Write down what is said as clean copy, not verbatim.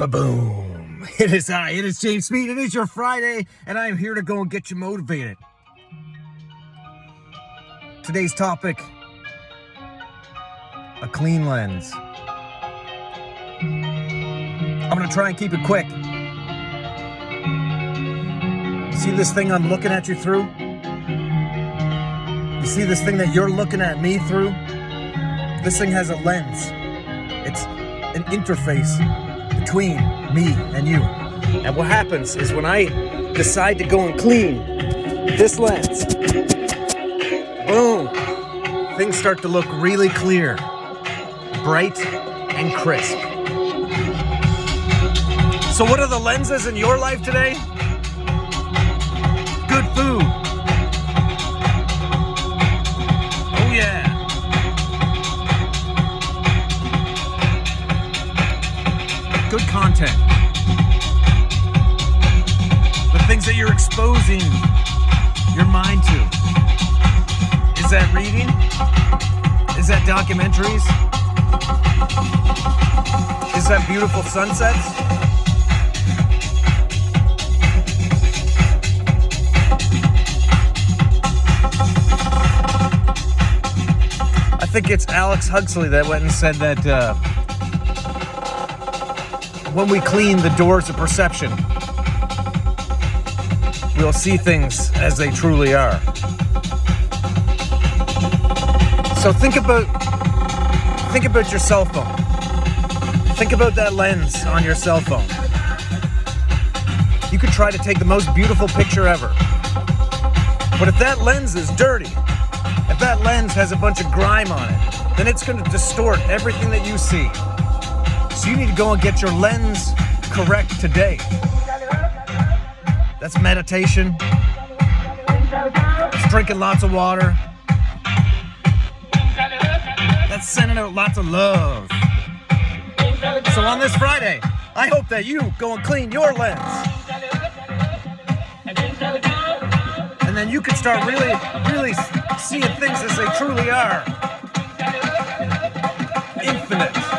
Ba-boom. It is James Speed. It is your Friday, and I am here to go and get you motivated. Today's topic, a clean lens. I'm going to try and keep it quick. See this thing I'm looking at you through? You see this thing that you're looking at me through? This thing has a lens. It's an interface between me and you. And what happens is when I decide to go and clean this lens, boom, things start to look really clear, bright and crisp. So what are the lenses in your life today? Good food. Oh yeah. Good content. The things that you're exposing your mind to. Is that reading? Is that documentaries? Is that beautiful sunsets? I think it's Alex Huxley that went and said that when we clean the doors of perception, we'll see things as they truly are. So think about your cell phone. Think about that lens on your cell phone. You could try to take the most beautiful picture ever. But if that lens is dirty, if that lens has a bunch of grime on it, then it's going to distort everything that you see. So you need to go and get your lens correct today. That's meditation. That's drinking lots of water. That's sending out lots of love. So on this Friday, I hope that you go and clean your lens. And then you can start really seeing things as they truly are. Infinite.